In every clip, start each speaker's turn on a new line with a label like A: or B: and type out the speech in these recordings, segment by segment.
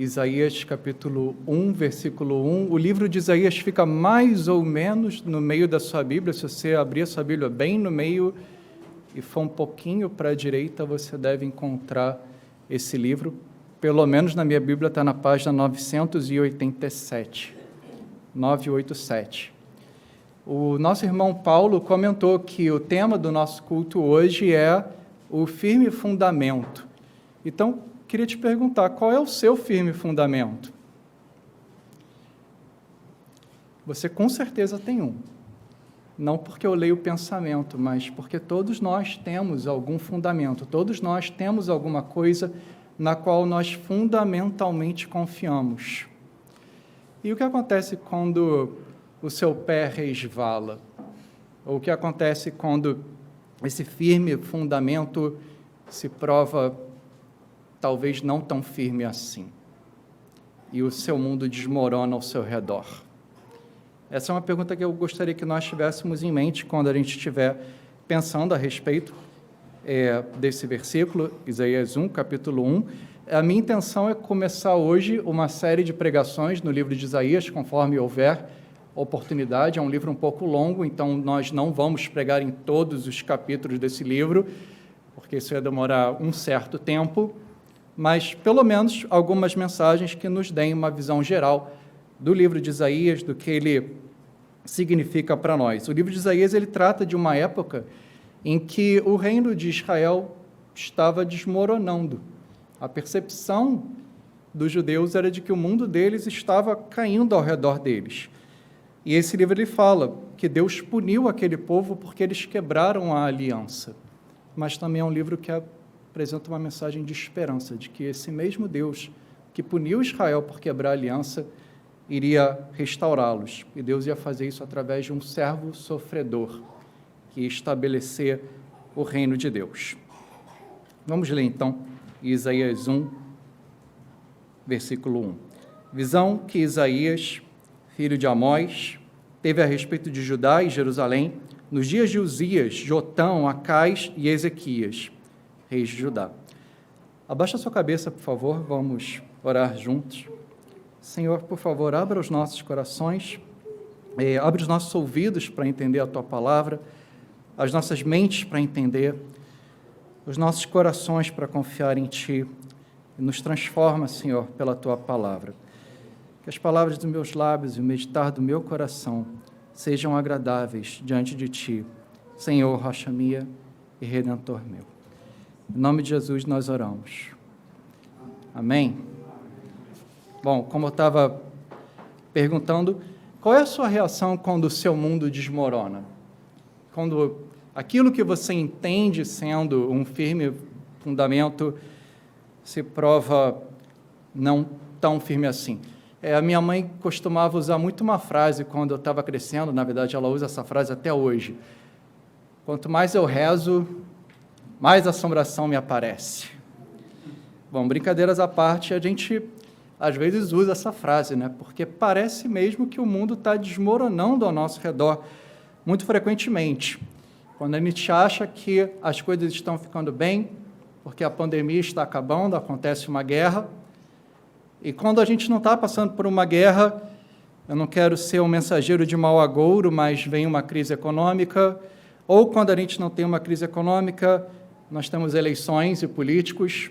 A: Isaías capítulo 1, versículo 1. O livro de Isaías fica mais ou menos no meio da sua Bíblia. Se você abrir a sua Bíblia bem no meio e for um pouquinho para a direita, você deve encontrar esse livro. Pelo menos na minha Bíblia está na página 987. 987. O nosso irmão Paulo comentou que o tema do nosso culto hoje é o firme fundamento. Então, queria te perguntar, qual é o seu firme fundamento? Você com certeza tem um. Não porque eu leio o pensamento, mas porque todos nós temos algum fundamento, todos nós temos alguma coisa na qual nós fundamentalmente confiamos. E o que acontece quando o seu pé resvala? Ou o que acontece quando esse firme fundamento se prova talvez não tão firme assim, e o seu mundo desmorona ao seu redor? Essa é uma pergunta que eu gostaria que nós tivéssemos em mente quando a gente estiver pensando a respeito desse versículo, Isaías 1, capítulo 1. A minha intenção é começar hoje uma série de pregações no livro de Isaías, conforme houver oportunidade. É um livro um pouco longo, então nós não vamos pregar em todos os capítulos desse livro, porque isso ia demorar um certo tempo, mas pelo menos algumas mensagens que nos deem uma visão geral do livro de Isaías, do que ele significa para nós. O livro de Isaías ele trata de uma época em que o reino de Israel estava desmoronando. A percepção dos judeus era de que o mundo deles estava caindo ao redor deles. E esse livro ele fala que Deus puniu aquele povo porque eles quebraram a aliança. Mas também é um livro que apresenta uma mensagem de esperança, de que esse mesmo Deus que puniu Israel por quebrar a aliança, iria restaurá-los. E Deus ia fazer isso através de um servo sofredor, que ia estabelecer o reino de Deus. Vamos ler então Isaías 1, versículo 1. Visão que Isaías, filho de Amós, teve a respeito de Judá e Jerusalém, nos dias de Uzias, Jotão, Acais e Ezequias, reis de Judá. Abaixa sua cabeça, por favor, vamos orar juntos. Senhor, por favor, abra os nossos corações, abre os nossos ouvidos para entender a Tua palavra, as nossas mentes para entender, os nossos corações para confiar em Ti, e nos transforma, Senhor, pela Tua palavra. Que as palavras dos meus lábios e o meditar do meu coração sejam agradáveis diante de Ti, Senhor, rocha minha e Redentor meu. Em nome de Jesus nós oramos. Amém? Bom, como eu estava perguntando, qual é a sua reação quando o seu mundo desmorona? Quando aquilo que você entende sendo um firme fundamento se prova não tão firme assim. A minha mãe costumava usar muito uma frase quando eu estava crescendo, na verdade ela usa essa frase até hoje. Quanto mais eu rezo, mais assombração me aparece. Bom, brincadeiras à parte, a gente às vezes usa essa frase, né? Porque parece mesmo que o mundo está desmoronando ao nosso redor, muito frequentemente. Quando a gente acha que as coisas estão ficando bem, porque a pandemia está acabando, acontece uma guerra, e quando a gente não está passando por uma guerra, eu não quero ser um mensageiro de mau agouro, mas vem uma crise econômica, ou quando a gente não tem uma crise econômica, nós temos eleições e políticos,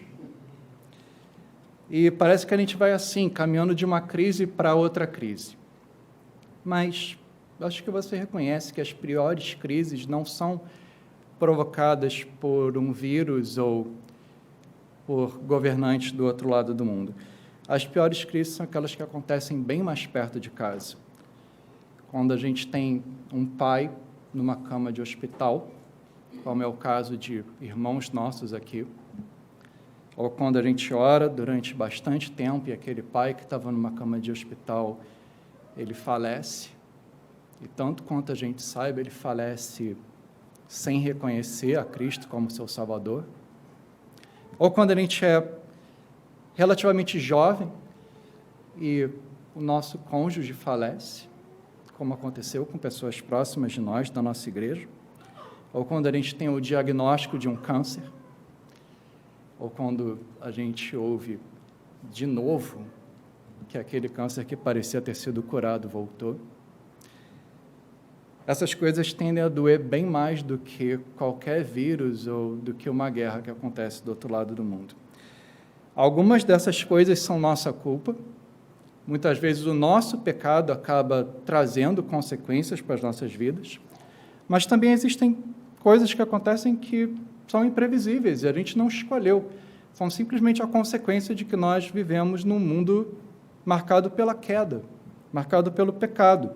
A: e parece que a gente vai assim, caminhando de uma crise para outra crise. Mas acho que você reconhece que as piores crises não são provocadas por um vírus ou por governantes do outro lado do mundo. As piores crises são aquelas que acontecem bem mais perto de casa. Quando a gente tem um pai numa cama de hospital, como é o caso de irmãos nossos aqui, ou quando a gente ora durante bastante tempo e aquele pai que estava numa cama de hospital, ele falece, e tanto quanto a gente saiba, ele falece sem reconhecer a Cristo como seu Salvador. Ou quando a gente é relativamente jovem e o nosso cônjuge falece, como aconteceu com pessoas próximas de nós, da nossa igreja, ou quando a gente tem o diagnóstico de um câncer, ou quando a gente ouve de novo que aquele câncer que parecia ter sido curado voltou. Essas coisas tendem a doer bem mais do que qualquer vírus ou do que uma guerra que acontece do outro lado do mundo. Algumas dessas coisas são nossa culpa. Muitas vezes o nosso pecado acaba trazendo consequências para as nossas vidas, mas também existem coisas que acontecem que são imprevisíveis e a gente não escolheu. São simplesmente a consequência de que nós vivemos num mundo marcado pela queda, marcado pelo pecado.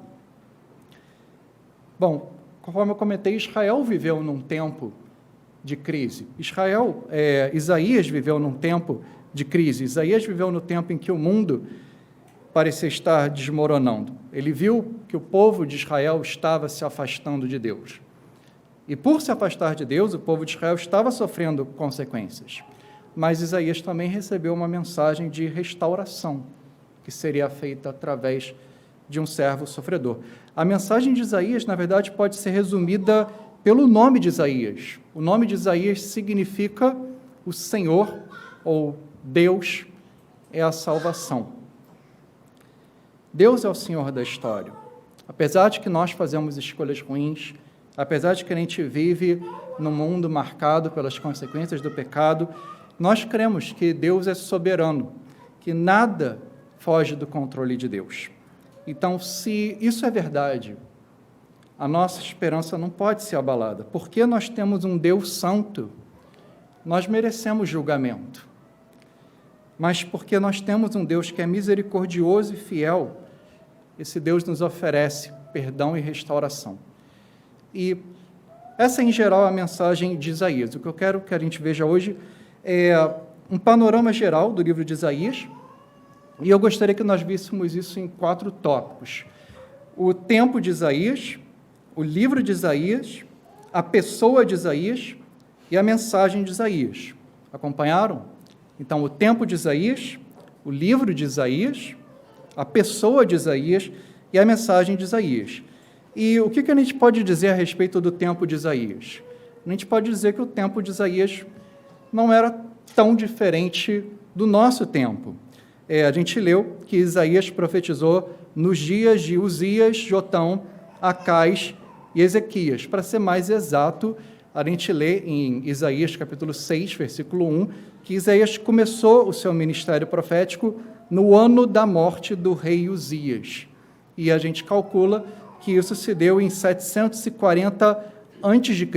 A: Bom, conforme eu comentei, Israel viveu num tempo de crise. Isaías viveu num tempo de crise. Isaías viveu no tempo em que o mundo parecia estar desmoronando. Ele viu que o povo de Israel estava se afastando de Deus. E por se afastar de Deus, o povo de Israel estava sofrendo consequências. Mas Isaías também recebeu uma mensagem de restauração, que seria feita através de um servo sofredor. A mensagem de Isaías, na verdade, pode ser resumida pelo nome de Isaías. O nome de Isaías significa o Senhor, ou Deus é a salvação. Deus é o Senhor da história. Apesar de que nós fazemos escolhas ruins, apesar de que a gente vive num mundo marcado pelas consequências do pecado, nós cremos que Deus é soberano, que nada foge do controle de Deus. Então, se isso é verdade, a nossa esperança não pode ser abalada. Porque nós temos um Deus santo, nós merecemos julgamento. Mas porque nós temos um Deus que é misericordioso e fiel, esse Deus nos oferece perdão e restauração. E essa, em geral, é a mensagem de Isaías. O que eu quero que a gente veja hoje é um panorama geral do livro de Isaías, e eu gostaria que nós víssemos isso em 4 tópicos. O tempo de Isaías, o livro de Isaías, a pessoa de Isaías e a mensagem de Isaías. Acompanharam? Então, o tempo de Isaías, o livro de Isaías, a pessoa de Isaías e a mensagem de Isaías. E o que a gente pode dizer a respeito do tempo de Isaías? A gente pode dizer que o tempo de Isaías não era tão diferente do nosso tempo. A gente leu que Isaías profetizou nos dias de Uzias, Jotão, Acais e Ezequias. Para ser mais exato, a gente lê em Isaías capítulo 6, versículo 1, que Isaías começou o seu ministério profético no ano da morte do rei Uzias. E a gente calcula que isso se deu em 740 a.C.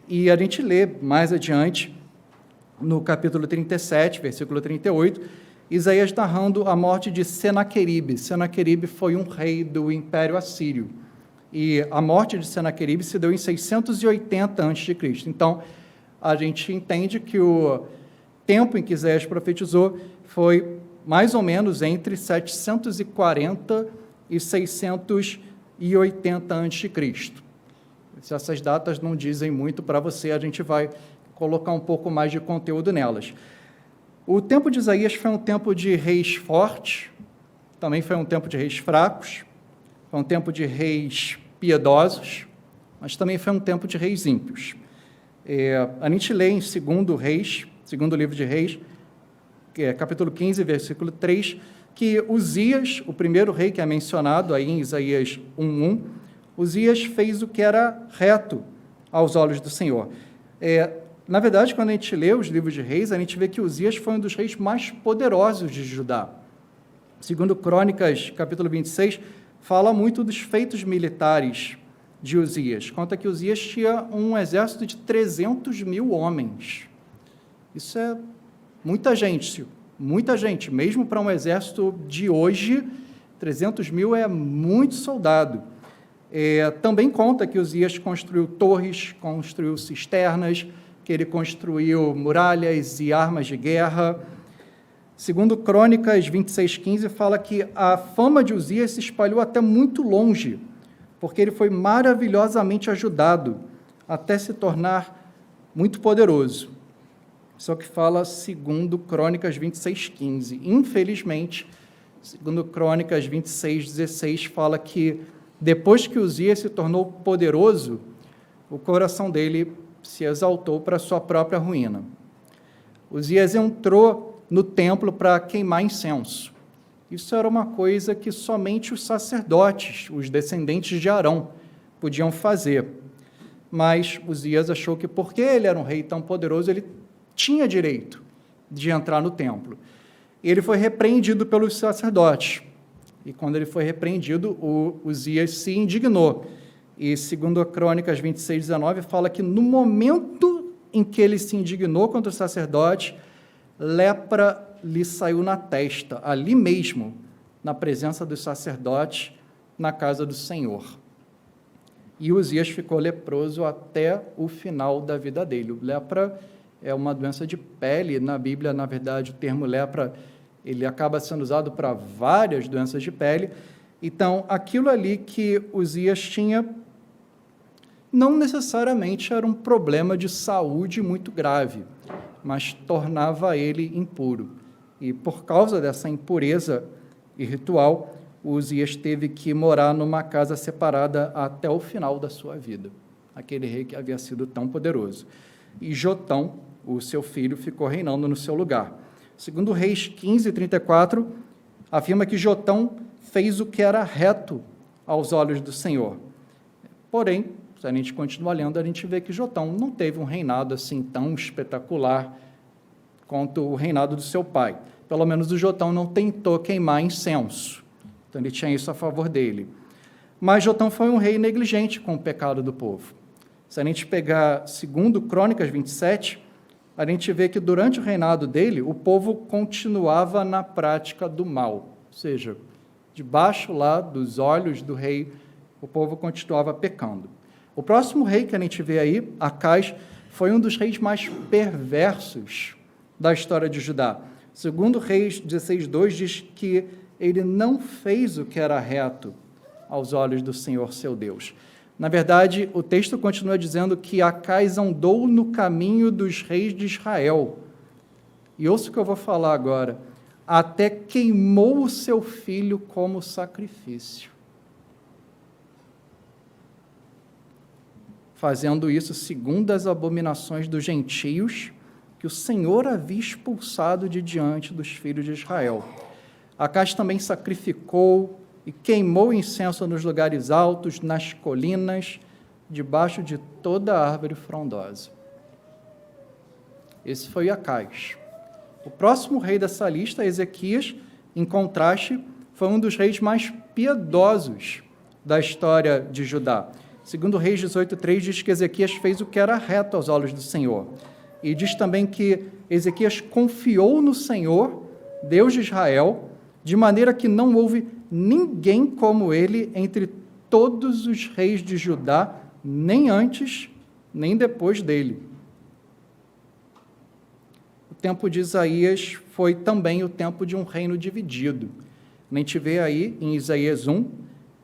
A: E a gente lê mais adiante, no capítulo 37, versículo 38, Isaías narrando a morte de Senaqueribe. Senaqueribe foi um rei do Império Assírio. E a morte de Senaqueribe se deu em 680 a.C. Então, a gente entende que o tempo em que Isaías profetizou foi mais ou menos entre 740 e 680 a.C. Se essas datas não dizem muito para você, a gente vai colocar um pouco mais de conteúdo nelas. O tempo de Isaías foi um tempo de reis fortes, também foi um tempo de reis fracos, foi um tempo de reis piedosos, mas também foi um tempo de reis ímpios. A gente lê em segundo livro de Reis, capítulo 15, versículo 3, que Uzias, o primeiro rei que é mencionado aí em Isaías 1:1, Uzias fez o que era reto aos olhos do Senhor. Na verdade, quando a gente lê os livros de reis, a gente vê que Uzias foi um dos reis mais poderosos de Judá. Segundo Crônicas, capítulo 26, fala muito dos feitos militares de Uzias. Conta que Uzias tinha um exército de 300 mil homens. Isso é muita gente, mesmo para um exército de hoje, 300 mil é muito soldado. Também conta que Uzias construiu torres, construiu cisternas, que ele construiu muralhas e armas de guerra. Segundo Crônicas 26:15, fala que a fama de Uzias se espalhou até muito longe, porque ele foi maravilhosamente ajudado até se tornar muito poderoso. Só que fala segundo Crônicas 26:15. Infelizmente, segundo Crônicas 26:16, fala que depois que Uzias se tornou poderoso, o coração dele se exaltou para a sua própria ruína. Uzias entrou no templo para queimar incenso. Isso era uma coisa que somente os sacerdotes, os descendentes de Arão, podiam fazer. Mas Uzias achou que, porque ele era um rei tão poderoso, ele tinha direito de entrar no templo. E ele foi repreendido pelos sacerdotes. E quando ele foi repreendido, o Uzias se indignou. E, segundo a Crônicas 26:19, fala que no momento em que ele se indignou contra os sacerdotes, lepra lhe saiu na testa, ali mesmo, na presença dos sacerdotes, na casa do Senhor. E Uzias ficou leproso até o final da vida dele. Lepra é uma doença de pele. Na Bíblia, na verdade, o termo lepra ele acaba sendo usado para várias doenças de pele. Então, aquilo ali que Uzias tinha não necessariamente era um problema de saúde muito grave, mas tornava ele impuro. E por causa dessa impureza ritual, Uzias teve que morar numa casa separada até o final da sua vida, aquele rei que havia sido tão poderoso. E Jotão, o seu filho, ficou reinando no seu lugar. Segundo Reis 15:34, afirma que Jotão fez o que era reto aos olhos do Senhor. Porém, se a gente continua lendo, a gente vê que Jotão não teve um reinado assim tão espetacular quanto o reinado do seu pai. Pelo menos o Jotão não tentou queimar incenso. Então, ele tinha isso a favor dele. Mas Jotão foi um rei negligente com o pecado do povo. Se a gente pegar segundo Crônicas 27, a gente vê que durante o reinado dele, o povo continuava na prática do mal. Ou seja, debaixo lá dos olhos do rei, o povo continuava pecando. O próximo rei que a gente vê aí, Acais, foi um dos reis mais perversos da história de Judá. Segundo Reis 16:2 diz que ele não fez o que era reto aos olhos do Senhor seu Deus. Na verdade, o texto continua dizendo que Acais andou no caminho dos reis de Israel. E ouça o que eu vou falar agora. Até queimou o seu filho como sacrifício. Fazendo isso segundo as abominações dos gentios, que o Senhor havia expulsado de diante dos filhos de Israel. Acais também sacrificou e queimou incenso nos lugares altos, nas colinas, debaixo de toda árvore frondosa. Esse foi Acais. O próximo rei dessa lista, Ezequias, em contraste, foi um dos reis mais piedosos da história de Judá. Segundo Reis 18:3 diz que Ezequias fez o que era reto aos olhos do Senhor. E diz também que Ezequias confiou no Senhor, Deus de Israel, de maneira que não houve ninguém como ele entre todos os reis de Judá, nem antes, nem depois dele. O tempo de Isaías foi também o tempo de um reino dividido. A gente vê aí em Isaías 1,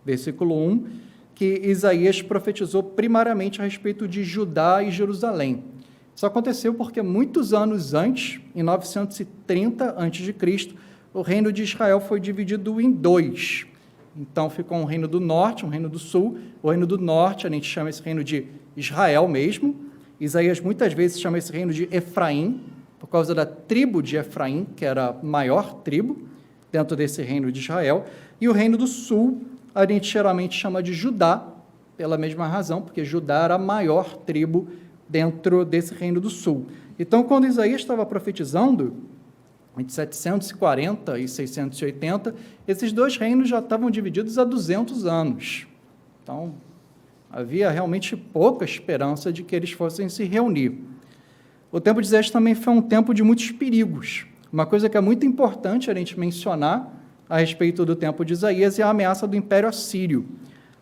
A: versículo 1, que Isaías profetizou primariamente a respeito de Judá e Jerusalém. Isso aconteceu porque muitos anos antes, em 930 a.C., o reino de Israel foi dividido em dois. Então, ficou um reino do norte, um reino do sul. O reino do norte, a gente chama esse reino de Israel mesmo. Isaías muitas vezes chama esse reino de Efraim, por causa da tribo de Efraim, que era a maior tribo dentro desse reino de Israel. E o reino do sul, a gente geralmente chama de Judá, pela mesma razão, porque Judá era a maior tribo dentro desse reino do sul. Então, quando Isaías estava profetizando, entre 740 e 680, esses dois reinos já estavam divididos há 200 anos. Então, havia realmente pouca esperança de que eles fossem se reunir. O tempo de Isaías também foi um tempo de muitos perigos. Uma coisa que é muito importante a gente mencionar a respeito do tempo de Isaías é a ameaça do Império Assírio.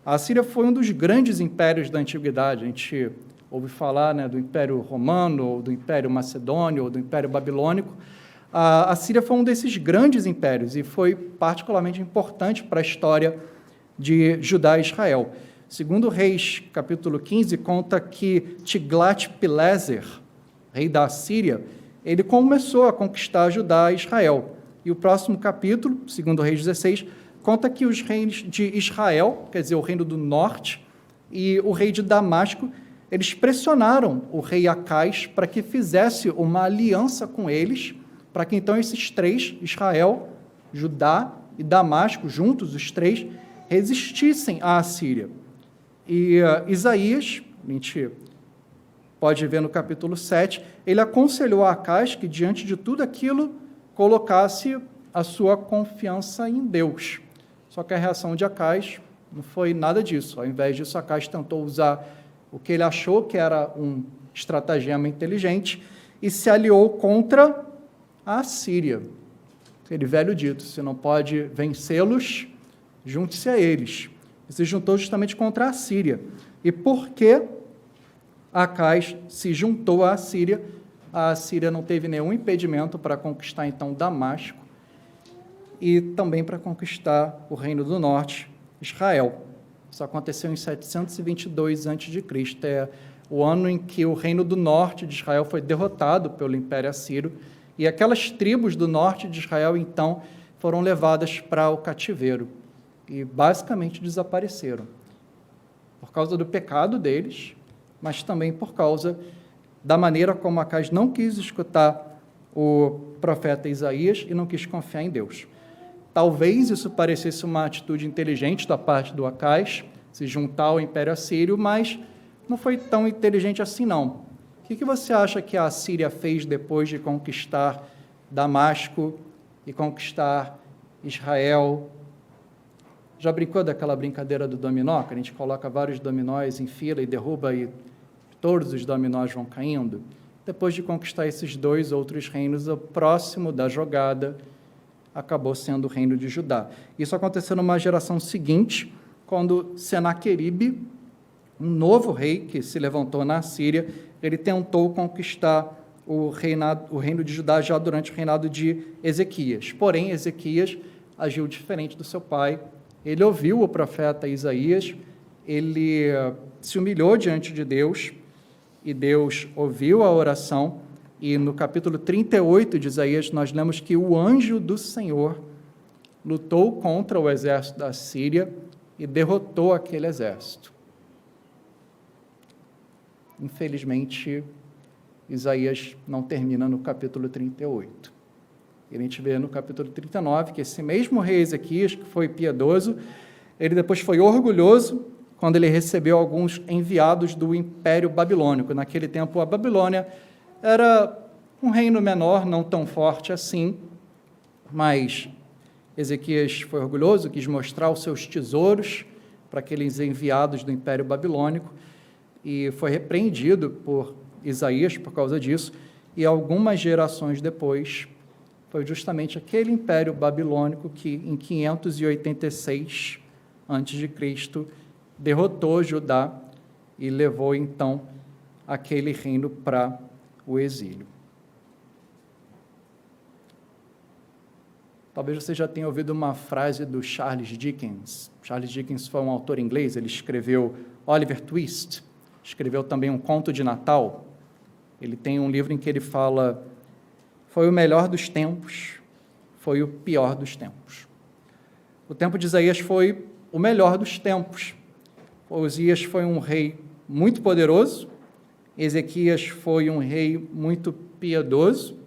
A: A Síria foi um dos grandes impérios da Antiguidade. A gente ouve falar, do Império Romano, ou do Império Macedônio, ou do Império Babilônico. A Síria foi um desses grandes impérios e foi particularmente importante para a história de Judá e Israel. Segundo Reis, capítulo 15, conta que Tiglat-Pileser, rei da Síria, ele começou a conquistar Judá e Israel. E o próximo capítulo, segundo Reis 16, conta que os reis de Israel, quer dizer, o reino do norte, e o rei de Damasco, eles pressionaram o rei Acais para que fizesse uma aliança com eles, para que então esses três, Israel, Judá e Damasco, juntos os três, resistissem à Assíria. E Isaías, a gente pode ver no capítulo 7, ele aconselhou a Acais que, diante de tudo aquilo, colocasse a sua confiança em Deus. Só que a reação de Acais não foi nada disso. Ao invés disso, Acais tentou usar o que ele achou que era um estratagema inteligente e se aliou contra a Assíria. Aquele velho dito, se não pode vencê-los, junte-se a eles. E se juntou justamente contra a Assíria. E por que Acais se juntou à Assíria? A Assíria não teve nenhum impedimento para conquistar, então, Damasco e também para conquistar o Reino do Norte, Israel. Isso aconteceu em 722 a.C., é o ano em que o Reino do Norte de Israel foi derrotado pelo Império Assírio, e aquelas tribos do norte de Israel, então, foram levadas para o cativeiro e basicamente desapareceram, por causa do pecado deles, mas também por causa da maneira como Acais não quis escutar o profeta Isaías e não quis confiar em Deus. Talvez isso parecesse uma atitude inteligente da parte do Acais, se juntar ao Império Assírio, mas não foi tão inteligente assim, não. O que você acha que a Assíria fez depois de conquistar Damasco e conquistar Israel? Já brincou daquela brincadeira do dominó, que a gente coloca vários dominóis em fila e derruba e todos os dominós vão caindo? Depois de conquistar esses dois outros reinos, o próximo da jogada acabou sendo o reino de Judá. Isso aconteceu numa geração seguinte, quando Senaqueribe, um novo rei que se levantou na Síria, ele tentou conquistar o reino de Judá já durante o reinado de Ezequias. Porém, Ezequias agiu diferente do seu pai. Ele ouviu o profeta Isaías, ele se humilhou diante de Deus, e Deus ouviu a oração, e no capítulo 38 de Isaías nós lemos que o anjo do Senhor lutou contra o exército da Síria e derrotou aquele exército. Infelizmente, Isaías não termina no capítulo 38. E a gente vê no capítulo 39 que esse mesmo rei Ezequias, que foi piedoso, ele depois foi orgulhoso quando ele recebeu alguns enviados do Império Babilônico. Naquele tempo, a Babilônia era um reino menor, não tão forte assim, mas Ezequias foi orgulhoso, quis mostrar os seus tesouros para aqueles enviados do Império Babilônico, e foi repreendido por Isaías por causa disso, e algumas gerações depois, foi justamente aquele Império Babilônico que, em 586 a.C., derrotou Judá e levou, então, aquele reino para o exílio. Talvez você já tenha ouvido uma frase do Charles Dickens. Charles Dickens foi um autor inglês, ele escreveu Oliver Twist, escreveu também um conto de Natal. Ele tem um livro em que ele fala: foi o melhor dos tempos, foi o pior dos tempos. O tempo de Isaías foi o melhor dos tempos. Osias foi um rei muito poderoso, Ezequias foi um rei muito piedoso.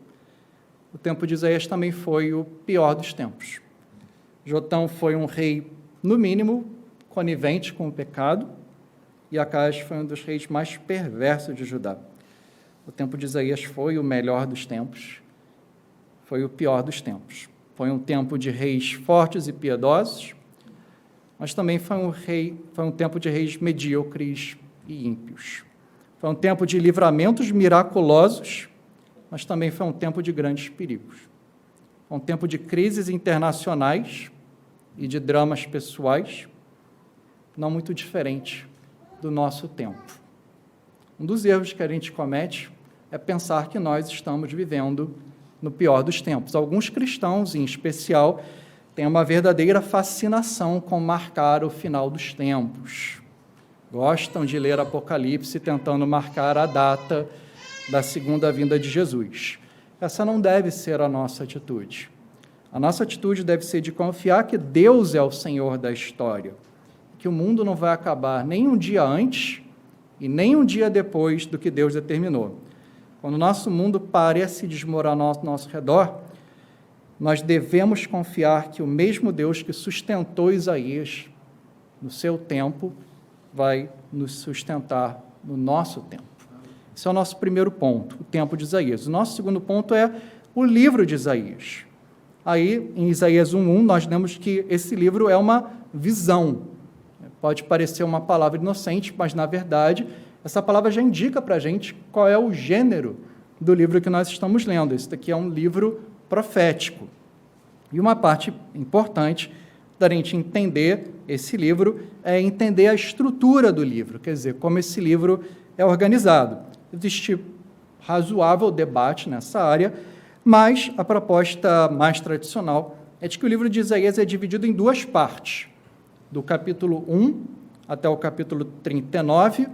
A: O tempo de Isaías também foi o pior dos tempos. Jotão foi um rei, no mínimo, conivente com o pecado, e Acais foi um dos reis mais perversos de Judá. O tempo de Isaías foi o melhor dos tempos, foi o pior dos tempos. Foi um tempo de reis fortes e piedosos, mas também foi um tempo de reis medíocres e ímpios. Foi um tempo de livramentos miraculosos, mas também foi um tempo de grandes perigos. Foi um tempo de crises internacionais e de dramas pessoais, não muito diferente do nosso tempo. Um dos erros que a gente comete é pensar que nós estamos vivendo no pior dos tempos. Alguns cristãos, em especial, têm uma verdadeira fascinação com marcar o final dos tempos. Gostam de ler Apocalipse tentando marcar a data da segunda vinda de Jesus. Essa não deve ser a nossa atitude. A nossa atitude deve ser de confiar que Deus é o Senhor da história, que o mundo não vai acabar nem um dia antes e nem um dia depois do que Deus determinou. Quando o nosso mundo parece desmoronar ao nosso redor, nós devemos confiar que o mesmo Deus que sustentou Isaías no seu tempo vai nos sustentar no nosso tempo. Esse é o nosso primeiro ponto, o tempo de Isaías. O nosso segundo ponto é o livro de Isaías. Aí, em Isaías 1:1, nós vemos que esse livro é uma visão. Pode parecer uma palavra inocente, mas, na verdade, essa palavra já indica para a gente qual é o gênero do livro que nós estamos lendo. Esse daqui é um livro profético. E uma parte importante da gente entender esse livro é entender a estrutura do livro, quer dizer, como esse livro é organizado. Existe razoável debate nessa área, mas a proposta mais tradicional é de que o livro de Isaías é dividido em duas partes, do capítulo 1 até o capítulo 39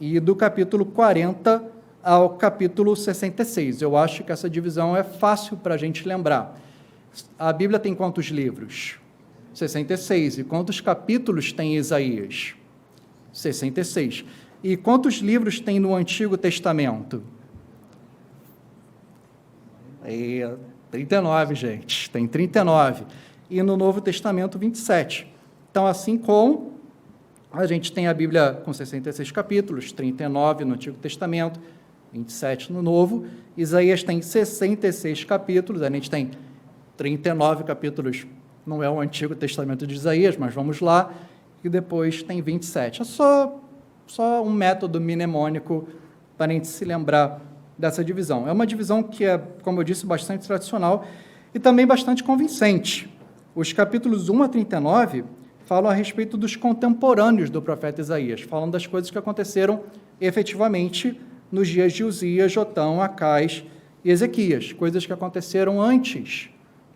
A: e do capítulo 40 ao capítulo 66. Eu acho que essa divisão é fácil para a gente lembrar. A Bíblia tem quantos livros? 66. E quantos capítulos tem Isaías? 66. E quantos livros tem no Antigo Testamento? 39, gente. Tem 39. E no Novo Testamento, 27. Então, assim como a gente tem a Bíblia com 66 capítulos, 39 no Antigo Testamento, 27 no Novo, Isaías tem 66 capítulos, a gente tem 39 capítulos, não é o Antigo Testamento de Isaías, mas vamos lá, e depois tem 27. É só um método mnemônico para a gente se lembrar dessa divisão. É uma divisão que é, como eu disse, bastante tradicional e também bastante convincente. Os capítulos 1 a 39 falam a respeito dos contemporâneos do profeta Isaías, falam das coisas que aconteceram efetivamente nos dias de Uzias, Jotão, Acais e Ezequias, coisas que aconteceram antes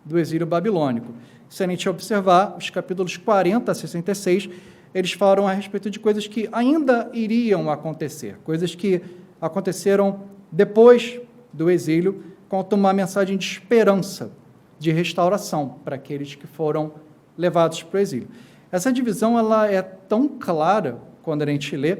A: do exílio babilônico. Se a gente observar, os capítulos 40 a 66, eles falam a respeito de coisas que ainda iriam acontecer, coisas que aconteceram depois do exílio, conta uma mensagem de esperança, de restauração para aqueles que foram levados para o exílio. Essa divisão ela é tão clara, quando a gente lê,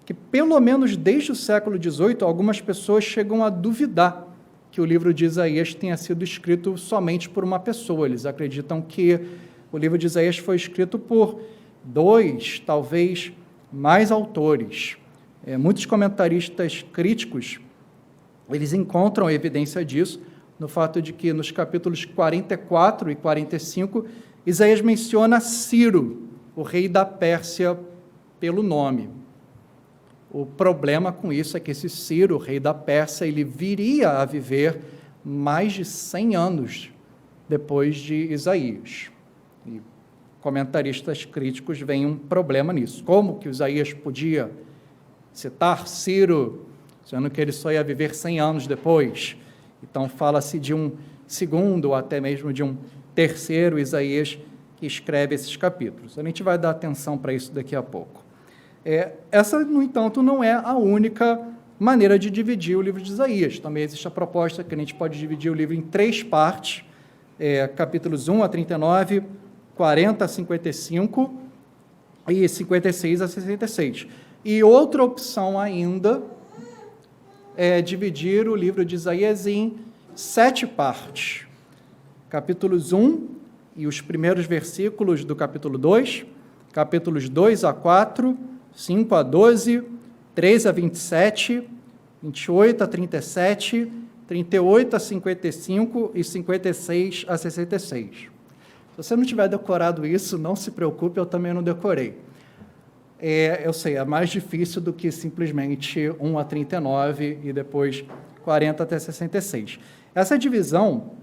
A: que pelo menos desde o século XVIII, algumas pessoas chegam a duvidar que o livro de Isaías tenha sido escrito somente por uma pessoa. Eles acreditam que o livro de Isaías foi escrito por 2, talvez mais autores. Muitos comentaristas críticos, eles encontram evidência disso no fato de que nos capítulos 44 e 45, Isaías menciona Ciro, o rei da Pérsia, pelo nome. O problema com isso é que esse Ciro, o rei da Pérsia, ele viria a viver mais de 100 anos depois de Isaías. E comentaristas críticos veem um problema nisso. Como que Isaías podia citar Ciro, sendo que ele só ia viver 100 anos depois? Então, fala-se de um segundo, ou até mesmo de um terceiro Isaías que escreve esses capítulos. A gente vai dar atenção para isso daqui a pouco. Essa, no entanto, não é a única maneira de dividir o livro de Isaías. Também existe a proposta que a gente pode dividir o livro em 3 partes, capítulos 1 a 39, 40 a 55 e 56 a 66. E outra opção ainda é dividir o livro de Isaías em 7 partes. Capítulos 1 e os primeiros versículos do capítulo 2, capítulos 2 a 4, 5 a 12, 3 a 27, 28 a 37, 38 a 55 e 56 a 66. Se você não tiver decorado isso, não se preocupe, eu também não decorei. Eu sei, é mais difícil do que simplesmente 1 a 39 e depois 40 até 66. Essa divisão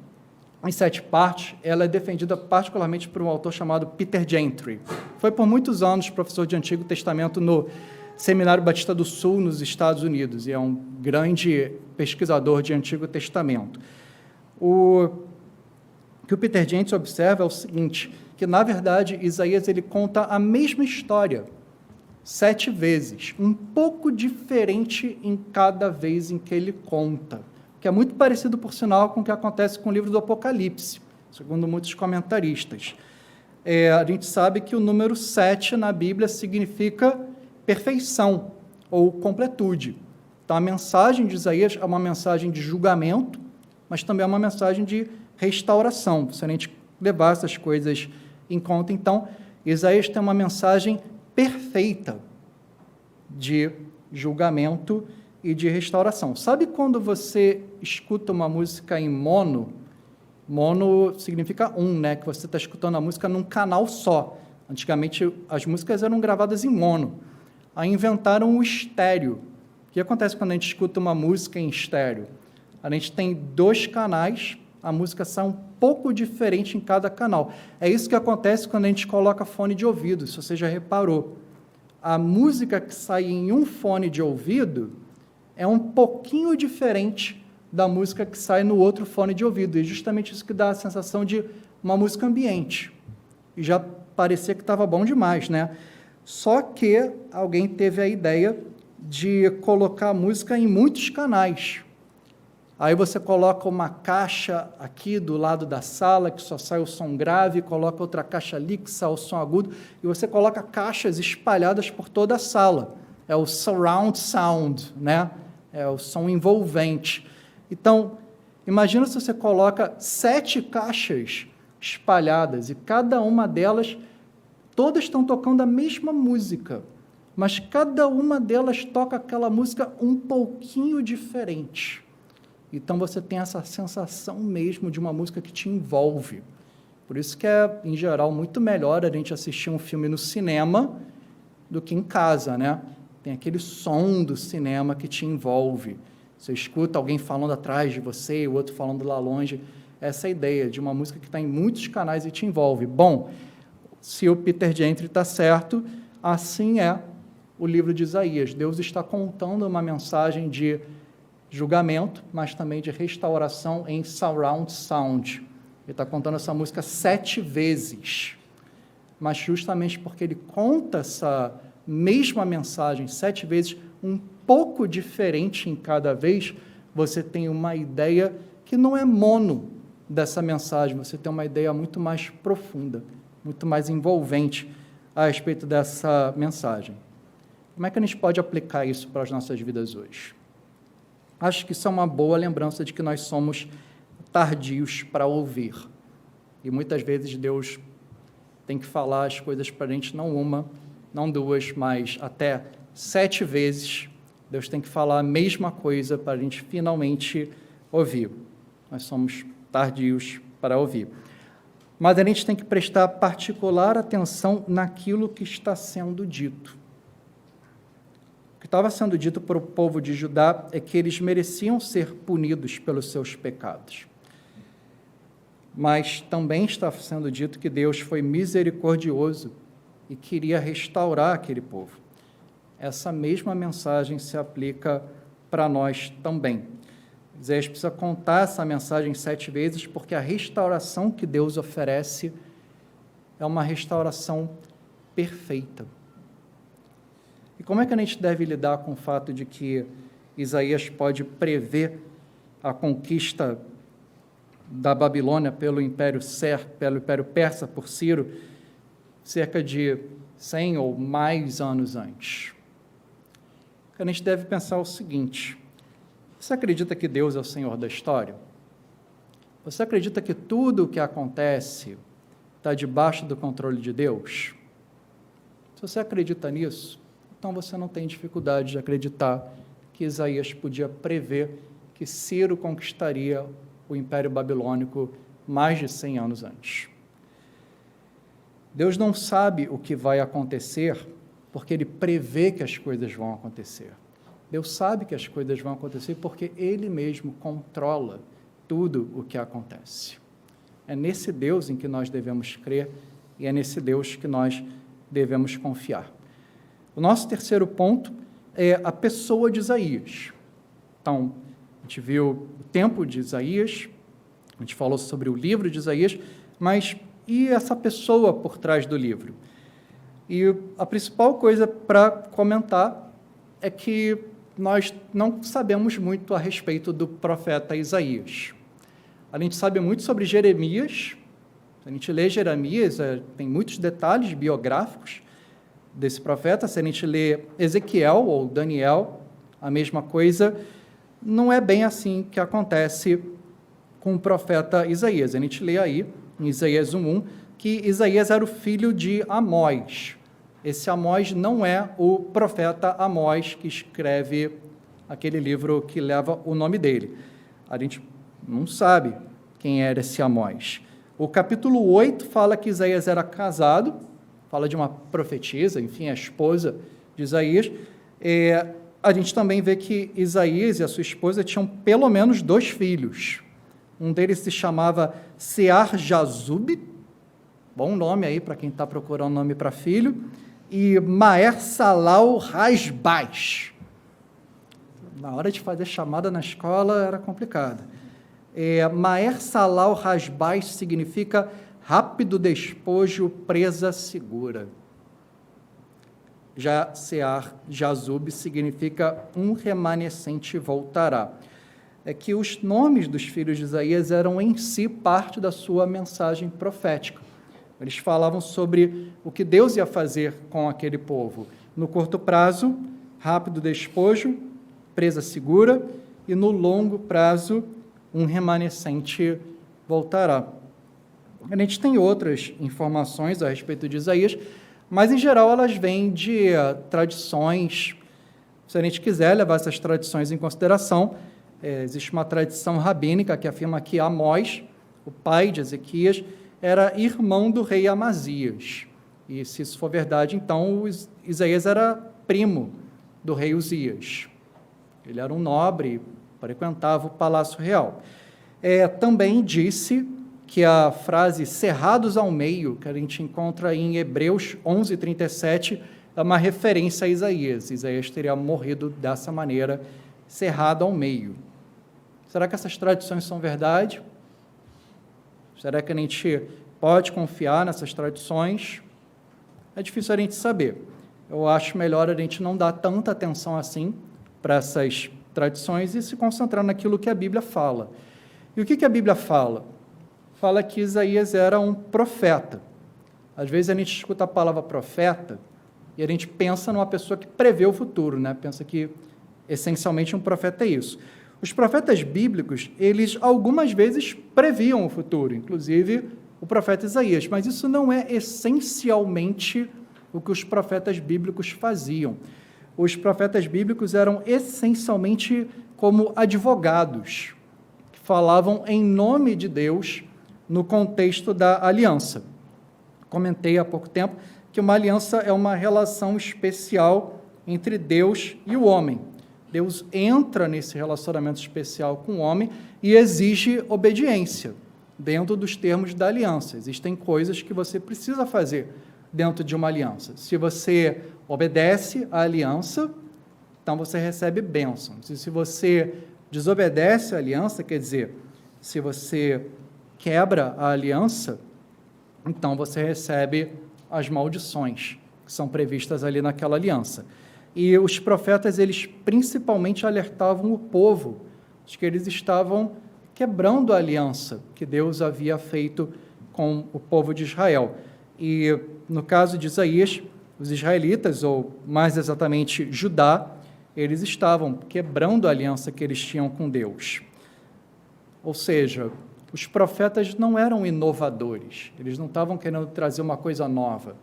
A: em 7 partes, ela é defendida particularmente por um autor chamado Peter Gentry. Foi por muitos anos professor de Antigo Testamento no Seminário Batista do Sul, nos Estados Unidos, e é um grande pesquisador de Antigo Testamento. O que o Peter Gentry observa é o seguinte, que, na verdade, Isaías ele conta a mesma história 7 vezes, um pouco diferente em cada vez em que ele conta, que é muito parecido, por sinal, com o que acontece com o livro do Apocalipse, segundo muitos comentaristas. A gente sabe que o número 7 na Bíblia significa perfeição ou completude. Então, a mensagem de Isaías é uma mensagem de julgamento, mas também é uma mensagem de restauração. Se a gente levar essas coisas em conta, então, Isaías tem uma mensagem perfeita de julgamento e de restauração. Sabe quando você escuta uma música em mono? Mono significa né? Que você está escutando a música num canal só. Antigamente, as músicas eram gravadas em mono. Aí inventaram o estéreo. O que acontece quando a gente escuta uma música em estéreo? A gente tem 2 canais, a música sai um pouco diferente em cada canal. É isso que acontece quando a gente coloca fone de ouvido, se você já reparou. A música que sai em um fone de ouvido é um pouquinho diferente da música que sai no outro fone de ouvido. E justamente isso que dá a sensação de uma música ambiente. E já parecia que estava bom demais, né? Só que alguém teve a ideia de colocar a música em muitos canais. Aí você coloca uma caixa aqui do lado da sala, que só sai o som grave, coloca outra caixa ali, que sai o som agudo, e você coloca caixas espalhadas por toda a sala. É o surround sound, né? É o som envolvente. Então, imagina se você coloca 7 caixas espalhadas, e cada uma delas, todas estão tocando a mesma música, mas cada uma delas toca aquela música um pouquinho diferente. Então, você tem essa sensação mesmo de uma música que te envolve. Por isso que é, em geral, muito melhor a gente assistir um filme no cinema do que em casa, né? Tem aquele som do cinema que te envolve. Você escuta alguém falando atrás de você, o outro falando lá longe. Essa é a ideia de uma música que está em muitos canais e te envolve. Bom, se o Peter Gentry está certo, assim é o livro de Isaías. Deus está contando uma mensagem de julgamento, mas também de restauração em surround sound. Ele está contando essa música 7 vezes, mas justamente porque ele conta essa mesma mensagem 7 vezes, um pouco diferente em cada vez, você tem uma ideia que não é mono dessa mensagem, você tem uma ideia muito mais profunda, muito mais envolvente a respeito dessa mensagem. Como é que a gente pode aplicar isso para as nossas vidas hoje? Acho que isso é uma boa lembrança de que nós somos tardios para ouvir. E muitas vezes Deus tem que falar as coisas para a gente, não uma, não 2, mas até 7 vezes. Deus tem que falar a mesma coisa para a gente finalmente ouvir. Nós somos tardios para ouvir. Mas a gente tem que prestar particular atenção naquilo que está sendo dito. O que estava sendo dito para o povo de Judá é que eles mereciam ser punidos pelos seus pecados. Mas também está sendo dito que Deus foi misericordioso e queria restaurar aquele povo. Essa mesma mensagem se aplica para nós também. Isaías precisa contar essa mensagem 7 vezes, porque a restauração que Deus oferece é uma restauração perfeita. E como é que a gente deve lidar com o fato de que Isaías pode prever a conquista da Babilônia pelo Império Persa por Ciro, cerca de 100 ou mais anos antes? A gente deve pensar o seguinte: você acredita que Deus é o Senhor da história? Você acredita que tudo o que acontece está debaixo do controle de Deus? Se você acredita nisso, então você não tem dificuldade de acreditar que Isaías podia prever que Ciro conquistaria o Império Babilônico mais de 100 anos antes. Deus não sabe o que vai acontecer porque Ele prevê que as coisas vão acontecer. Deus sabe que as coisas vão acontecer porque Ele mesmo controla tudo o que acontece. É nesse Deus em que nós devemos crer e é nesse Deus que nós devemos confiar. O nosso terceiro ponto é a pessoa de Isaías. Então, a gente viu o tempo de Isaías, a gente falou sobre o livro de Isaías, mas e essa pessoa por trás do livro? E a principal coisa para comentar é que nós não sabemos muito a respeito do profeta Isaías. A gente sabe muito sobre Jeremias. Se a gente lê Jeremias, tem muitos detalhes biográficos desse profeta. Se a gente lê Ezequiel ou Daniel, a mesma coisa. Não é bem assim que acontece com o profeta Isaías. A gente lê aí, em Isaías 1:1, que Isaías era o filho de Amós. Esse Amós não é o profeta Amós que escreve aquele livro que leva o nome dele. A gente não sabe quem era esse Amós. O capítulo 8 fala que Isaías era casado, fala de uma profetisa, enfim, a esposa de Isaías. A gente também vê que Isaías e a sua esposa tinham pelo menos 2 filhos. Um deles se chamava Sear-Jazub, bom nome aí para quem está procurando nome para filho, e Maer-Salal-Hasbaz. Na hora de fazer chamada na escola era complicado. Maer-Salal-Hasbaz significa rápido despojo, presa segura. Já Sear-Jazub significa um remanescente voltará. É que os nomes dos filhos de Isaías eram em si parte da sua mensagem profética. Eles falavam sobre o que Deus ia fazer com aquele povo. No curto prazo, rápido despojo, presa segura, e no longo prazo, um remanescente voltará. A gente tem outras informações a respeito de Isaías, mas, em geral, elas vêm de tradições. Se a gente quiser levar essas tradições em consideração, existe uma tradição rabínica que afirma que Amós, o pai de Ezequias, era irmão do rei Amazias. E, se isso for verdade, então, Isaías era primo do rei Uzias. Ele era um nobre, frequentava o palácio real. Também disse que a frase cerrados ao meio, que a gente encontra em Hebreus 11:37, é uma referência a Isaías. Isaías teria morrido dessa maneira, cerrado ao meio. Será que essas tradições são verdade? Será que a gente pode confiar nessas tradições? É difícil a gente saber. Eu acho melhor a gente não dar tanta atenção assim para essas tradições e se concentrar naquilo que a Bíblia fala. E o que a Bíblia fala? Fala que Isaías era um profeta. Às vezes a gente escuta a palavra profeta e a gente pensa numa pessoa que prevê o futuro, né? Pensa que, essencialmente, um profeta é isso. Os profetas bíblicos, eles algumas vezes previam o futuro, inclusive o profeta Isaías, mas isso não é essencialmente o que os profetas bíblicos faziam. Os profetas bíblicos eram essencialmente como advogados, que falavam em nome de Deus no contexto da aliança. Comentei há pouco tempo que uma aliança é uma relação especial entre Deus e o homem. Deus entra nesse relacionamento especial com o homem e exige obediência dentro dos termos da aliança. Existem coisas que você precisa fazer dentro de uma aliança. Se você obedece à aliança, então você recebe bênçãos. E se você desobedece à aliança, quer dizer, se você quebra a aliança, então você recebe as maldições que são previstas ali naquela aliança. E os profetas, eles principalmente alertavam o povo de que eles estavam quebrando a aliança que Deus havia feito com o povo de Israel. E no caso de Isaías, os israelitas, ou mais exatamente Judá, eles estavam quebrando a aliança que eles tinham com Deus. Ou seja, os profetas não eram inovadores, eles não estavam querendo trazer uma coisa nova.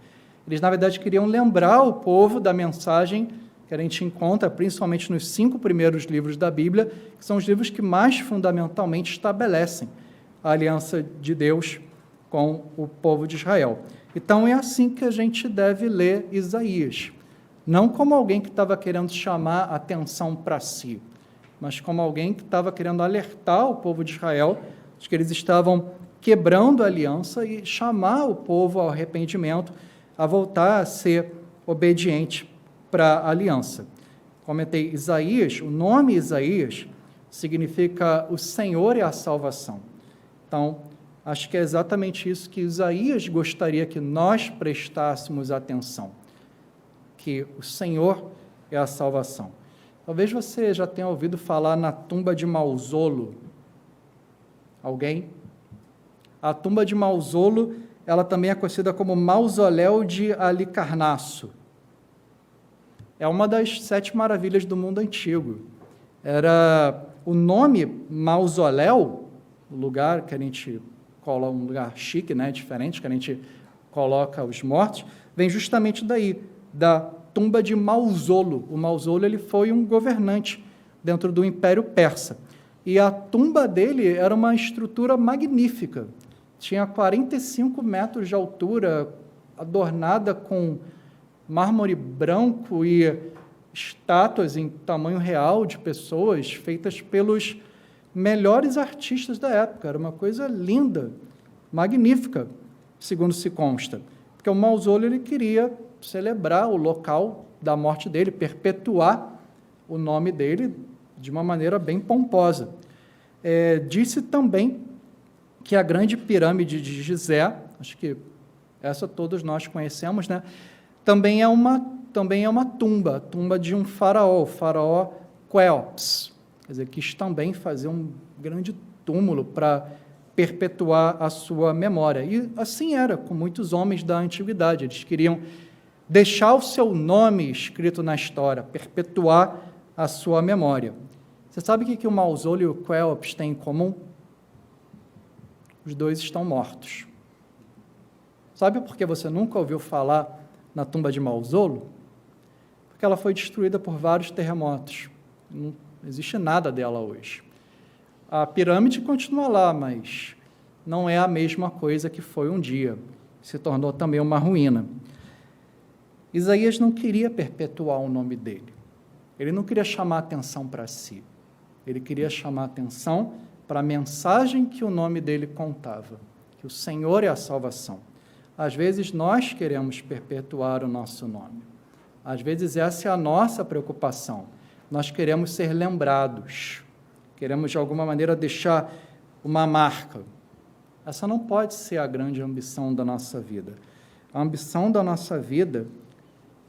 A: Eles, na verdade, queriam lembrar o povo da mensagem que a gente encontra, principalmente nos 5 primeiros livros da Bíblia, que são os livros que mais fundamentalmente estabelecem a aliança de Deus com o povo de Israel. Então, é assim que a gente deve ler Isaías, não como alguém que estava querendo chamar a atenção para si, mas como alguém que estava querendo alertar o povo de Israel de que eles estavam quebrando a aliança e chamar o povo ao arrependimento, a voltar a ser obediente para a aliança. Comentei Isaías, o nome Isaías significa o Senhor é a salvação. Então, acho que é exatamente isso que Isaías gostaria que nós prestássemos atenção, que o Senhor é a salvação. Talvez você já tenha ouvido falar na tumba de Mausolo. Alguém? A tumba de Mausolo, ela também é conhecida como Mausoléu de Halicarnasso. É uma das 7 maravilhas do mundo antigo. O nome mausoléu o lugar que a gente coloca, um lugar chique, né, diferente, que a gente coloca os mortos, vem justamente daí, da tumba de Mausolo. O Mausolo ele foi um governante dentro do Império Persa. E a tumba dele era uma estrutura magnífica. Tinha 45 metros de altura, adornada com mármore branco e estátuas em tamanho real de pessoas feitas pelos melhores artistas da época. Era uma coisa linda, magnífica, segundo se consta. Porque o Mausolo ele queria celebrar o local da morte dele, perpetuar o nome dele de uma maneira bem pomposa. Disse também que a grande pirâmide de Gizé, acho que essa todos nós conhecemos, né? Também é uma tumba de um faraó, o faraó Quéops. Quer dizer, quis também fazer um grande túmulo para perpetuar a sua memória. E assim era com muitos homens da antiguidade. Eles queriam deixar o seu nome escrito na história, perpetuar a sua memória. Você sabe o que o Mausolo e o Quéops têm em comum? Os dois estão mortos. Sabe por que você nunca ouviu falar na tumba de Mausolo? Porque ela foi destruída por vários terremotos. Não existe nada dela hoje. A pirâmide continua lá, mas não é a mesma coisa que foi um dia. Se tornou também uma ruína. Isaías não queria perpetuar o nome dele. Ele não queria chamar atenção para si. Ele queria chamar atenção para a mensagem que o nome dele contava, que o Senhor é a salvação. Às vezes nós queremos perpetuar o nosso nome. Às vezes essa é a nossa preocupação. Nós queremos ser lembrados. Queremos, de alguma maneira, deixar uma marca. Essa não pode ser a grande ambição da nossa vida. A ambição da nossa vida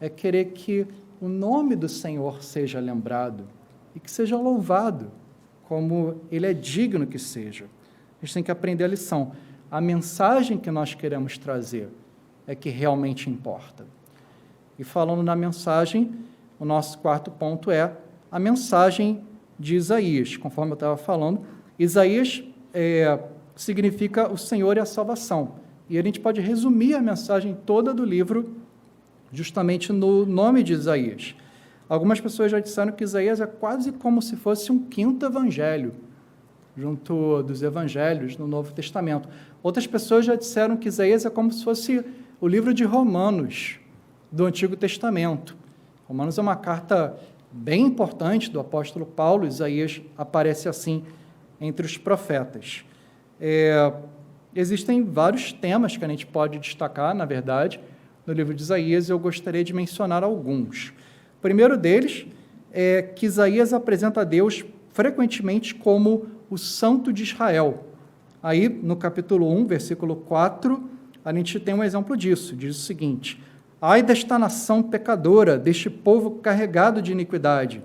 A: é querer que o nome do Senhor seja lembrado e que seja louvado, como Ele é digno que seja. A gente tem que aprender a lição. A mensagem que nós queremos trazer é que realmente importa. E falando na mensagem, o nosso quarto ponto é a mensagem de Isaías. Conforme eu estava falando, Isaías significa o Senhor e a salvação. E a gente pode resumir a mensagem toda do livro justamente no nome de Isaías. Algumas pessoas já disseram que Isaías é quase como se fosse um quinto evangelho, junto dos evangelhos no Novo Testamento. Outras pessoas já disseram que Isaías é como se fosse o livro de Romanos, do Antigo Testamento. Romanos é uma carta bem importante do apóstolo Paulo. Isaías aparece assim entre os profetas. Existem vários temas que a gente pode destacar, na verdade, no livro de Isaías. Eu gostaria de mencionar alguns. O primeiro deles é que Isaías apresenta a Deus frequentemente como o Santo de Israel. Aí, no capítulo 1, versículo 4, a gente tem um exemplo disso. Diz o seguinte: ai desta nação pecadora, deste povo carregado de iniquidade.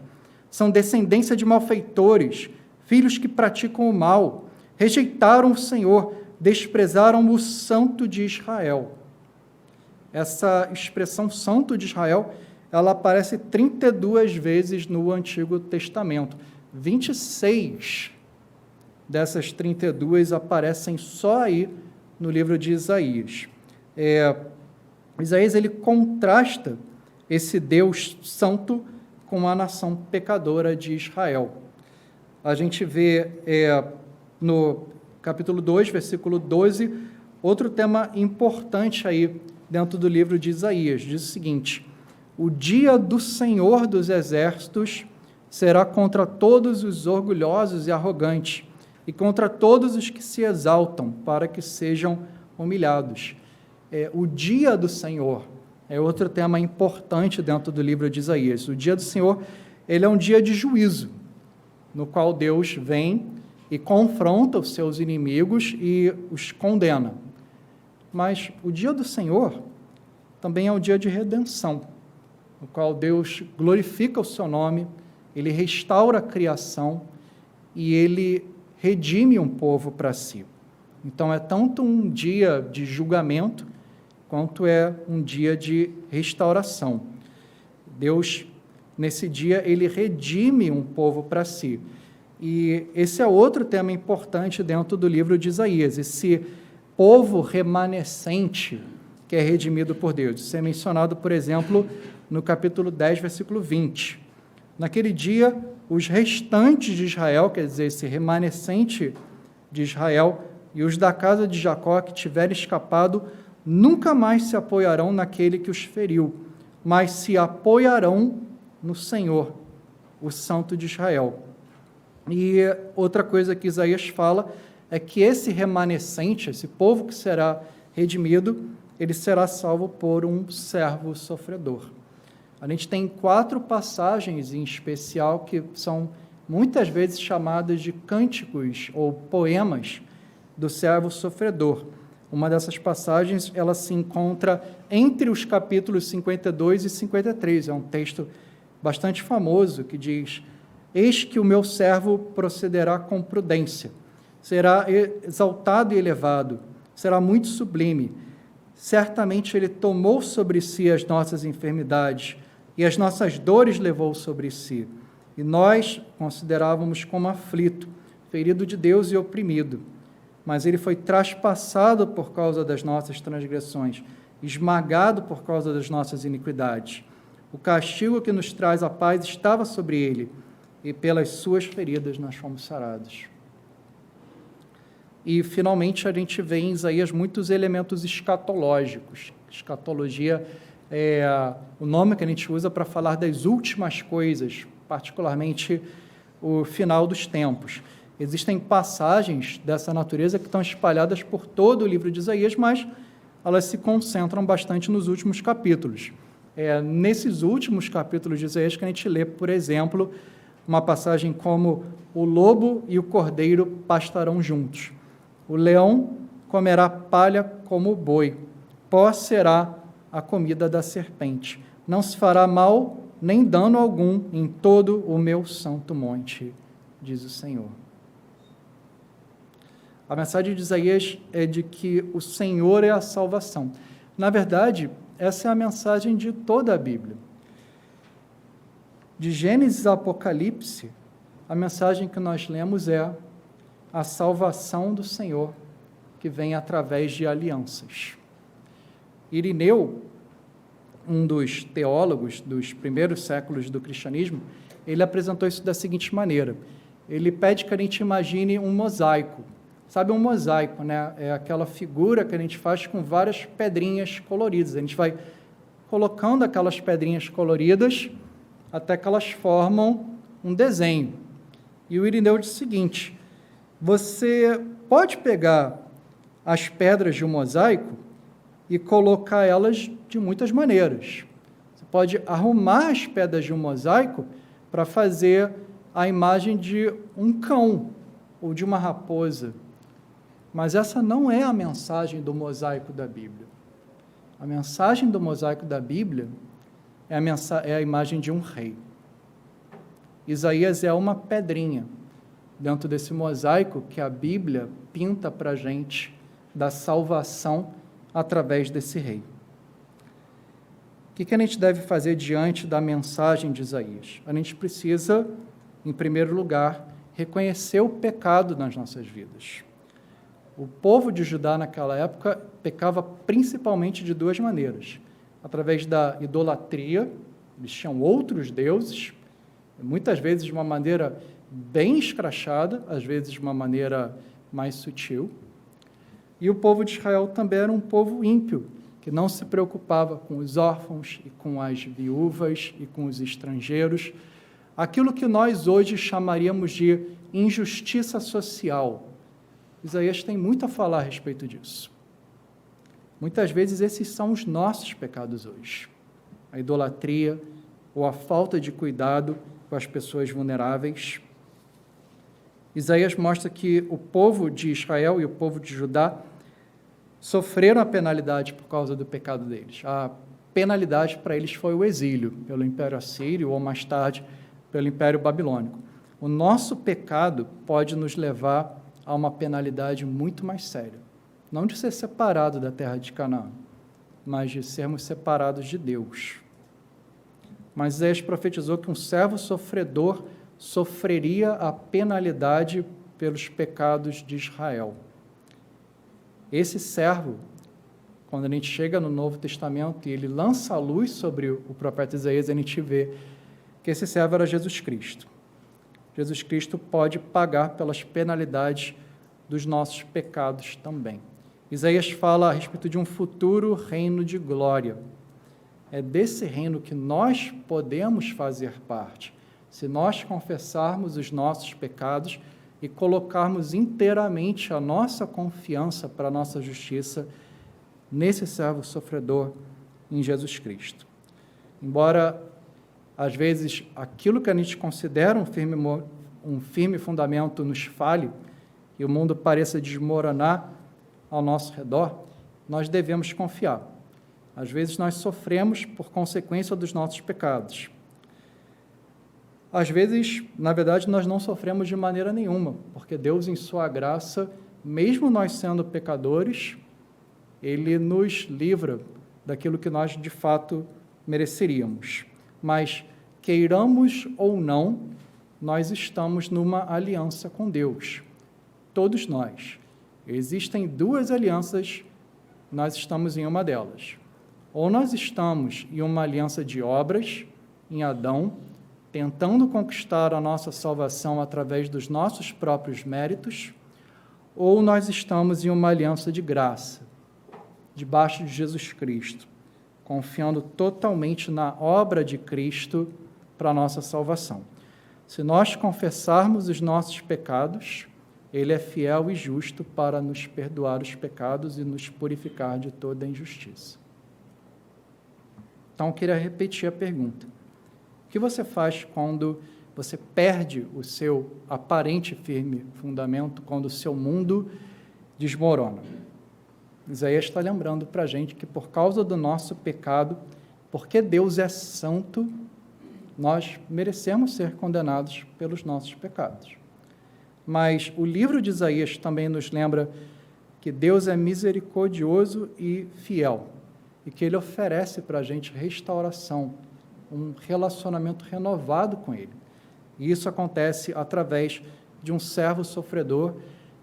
A: São descendência de malfeitores, filhos que praticam o mal. Rejeitaram o Senhor, desprezaram o Santo de Israel. Essa expressão Santo de Israel, ela aparece 32 vezes no Antigo Testamento. 26 dessas 32 aparecem só aí no livro de Isaías. Isaías ele contrasta esse Deus santo com a nação pecadora de Israel. A gente vê no capítulo 2, versículo 12, outro tema importante aí dentro do livro de Isaías. Diz o seguinte: o dia do Senhor dos Exércitos será contra todos os orgulhosos e arrogantes, e contra todos os que se exaltam, para que sejam humilhados. O dia do Senhor é outro tema importante dentro do livro de Isaías. O dia do Senhor, ele é um dia de juízo, no qual Deus vem e confronta os seus inimigos e os condena. Mas o dia do Senhor também é um dia de redenção, no qual Deus glorifica o seu nome, ele restaura a criação e ele redime um povo para si. Então, é tanto um dia de julgamento, quanto é um dia de restauração. Deus, nesse dia, ele redime um povo para si. E esse é outro tema importante dentro do livro de Isaías, esse povo remanescente que é redimido por Deus. Isso é mencionado, por exemplo, no capítulo 10, versículo 20. Naquele dia, os restantes de Israel, quer dizer, esse remanescente de Israel, e os da casa de Jacó que tiverem escapado, nunca mais se apoiarão naquele que os feriu, mas se apoiarão no Senhor, o Santo de Israel. E outra coisa que Isaías fala é que esse remanescente, esse povo que será redimido, ele será salvo por um servo sofredor. A gente tem 4 passagens em especial que são muitas vezes chamadas de cânticos ou poemas do servo sofredor. Uma dessas passagens, ela se encontra entre os capítulos 52 e 53. É um texto bastante famoso que diz: eis que o meu servo procederá com prudência, será exaltado e elevado, será muito sublime. Certamente ele tomou sobre si as nossas enfermidades e as nossas dores levou sobre si. E nós considerávamos como aflito, ferido de Deus e oprimido. Mas ele foi traspassado por causa das nossas transgressões, esmagado por causa das nossas iniquidades. O castigo que nos traz a paz estava sobre ele, e pelas suas feridas nós fomos sarados. E, finalmente, a gente vê em Isaías muitos elementos escatológicos. Escatologia é o nome que a gente usa para falar das últimas coisas, particularmente o final dos tempos. Existem passagens dessa natureza que estão espalhadas por todo o livro de Isaías, mas elas se concentram bastante nos últimos capítulos. É nesses últimos capítulos de Isaías que a gente lê, por exemplo, uma passagem como: o lobo e o cordeiro pastarão juntos, o leão comerá palha como o boi, pó será a comida da serpente, não se fará mal nem dano algum em todo o meu santo monte, diz o Senhor. A mensagem de Isaías é de que o Senhor é a salvação. Na verdade, essa é a mensagem de toda a Bíblia. De Gênesis a Apocalipse, a mensagem que nós lemos é a salvação do Senhor, que vem através de alianças. Irineu, um dos teólogos dos primeiros séculos do cristianismo, ele apresentou isso da seguinte maneira: ele pede que a gente imagine um mosaico. Sabe, um mosaico, né? É aquela figura que a gente faz com várias pedrinhas coloridas. A gente vai colocando aquelas pedrinhas coloridas até que elas formam um desenho. E o Irineu diz o seguinte: você pode pegar as pedras de um mosaico e colocar elas de muitas maneiras. Você pode arrumar as pedras de um mosaico para fazer a imagem de um cão ou de uma raposa. Mas essa não é a mensagem do mosaico da Bíblia. A mensagem do mosaico da Bíblia é a imagem de um rei. Isaías é uma pedrinha dentro desse mosaico que a Bíblia pinta para a gente da salvação através desse rei. O que a gente deve fazer diante da mensagem de Isaías? A gente precisa, em primeiro lugar, reconhecer o pecado nas nossas vidas. O povo de Judá naquela época pecava principalmente de 2 maneiras: através da idolatria, eles tinham outros deuses, muitas vezes de uma maneira bem escrachada, às vezes de uma maneira mais sutil. E o povo de Israel também era um povo ímpio, que não se preocupava com os órfãos e com as viúvas e com os estrangeiros, aquilo que nós hoje chamaríamos de injustiça social. Isaías tem muito a falar a respeito disso. Muitas vezes esses são os nossos pecados hoje: a idolatria ou a falta de cuidado com as pessoas vulneráveis. Isaías mostra que o povo de Israel e o povo de Judá sofreram a penalidade por causa do pecado deles. A penalidade para eles foi o exílio pelo Império Assírio ou, mais tarde, pelo Império Babilônico. O nosso pecado pode nos levar a uma penalidade muito mais séria. Não de ser separado da terra de Canaã, mas de sermos separados de Deus. Mas Isaías profetizou que um servo sofredor sofreria a penalidade pelos pecados de Israel. Esse servo, quando a gente chega no Novo Testamento e ele lança a luz sobre o profeta Isaías, a gente vê que esse servo era Jesus Cristo. Jesus Cristo pode pagar pelas penalidades dos nossos pecados também. Isaías fala a respeito de um futuro reino de glória. É desse reino que nós podemos fazer parte, se nós confessarmos os nossos pecados e colocarmos inteiramente a nossa confiança para a nossa justiça nesse servo sofredor em Jesus Cristo. Embora, às vezes, aquilo que a gente considera um firme fundamento nos falhe e o mundo pareça desmoronar ao nosso redor, nós devemos confiar. Às vezes nós sofremos por consequência dos nossos pecados. Às vezes, na verdade, nós não sofremos de maneira nenhuma, porque Deus, em sua graça, mesmo nós sendo pecadores, Ele nos livra daquilo que nós, de fato, mereceríamos. Mas, queiramos ou não, nós estamos numa aliança com Deus. Todos nós. Existem duas alianças, nós estamos em uma delas. Ou nós estamos em uma aliança de obras, em Adão, tentando conquistar a nossa salvação através dos nossos próprios méritos, ou nós estamos em uma aliança de graça, debaixo de Jesus Cristo, confiando totalmente na obra de Cristo para a nossa salvação. Se nós confessarmos os nossos pecados, Ele é fiel e justo para nos perdoar os pecados e nos purificar de toda injustiça. Então, eu queria repetir a pergunta. O que você faz quando você perde o seu aparente firme fundamento, quando o seu mundo desmorona? Isaías está lembrando para a gente que por causa do nosso pecado, porque Deus é santo, nós merecemos ser condenados pelos nossos pecados. Mas o livro de Isaías também nos lembra que Deus é misericordioso e fiel, e que Ele oferece para a gente restauração, um relacionamento renovado com Ele. E isso acontece através de um servo sofredor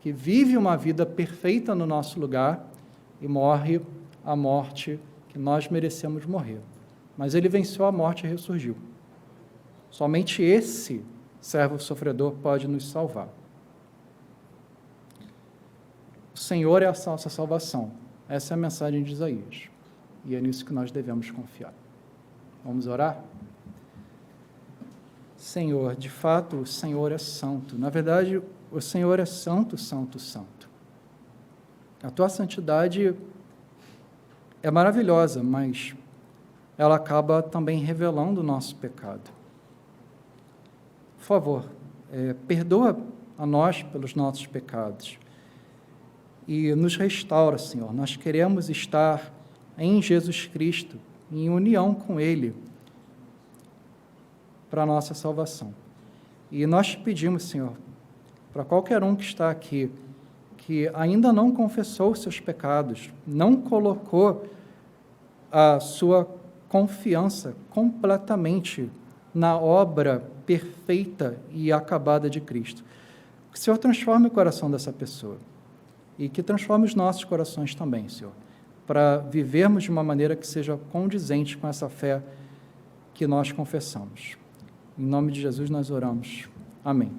A: que vive uma vida perfeita no nosso lugar e morre a morte que nós merecemos morrer. Mas Ele venceu a morte e ressurgiu. Somente esse servo sofredor pode nos salvar. O Senhor é a nossa salvação. Essa é a mensagem de Isaías. E é nisso que nós devemos confiar. Vamos orar? Senhor, de fato, o Senhor é santo. Na verdade, o Senhor é santo, santo, santo. A tua santidade é maravilhosa, mas ela acaba também revelando o nosso pecado. Por favor, perdoa a nós pelos nossos pecados e nos restaura, Senhor. Nós queremos estar em Jesus Cristo, em união com Ele, para a nossa salvação. E nós te pedimos, Senhor, para qualquer um que está aqui, que ainda não confessou os seus pecados, não colocou a sua confiança completamente na obra perfeita e acabada de Cristo. Que o Senhor transforme o coração dessa pessoa e que transforme os nossos corações também, Senhor, para vivermos de uma maneira que seja condizente com essa fé que nós confessamos. Em nome de Jesus nós oramos. Amém.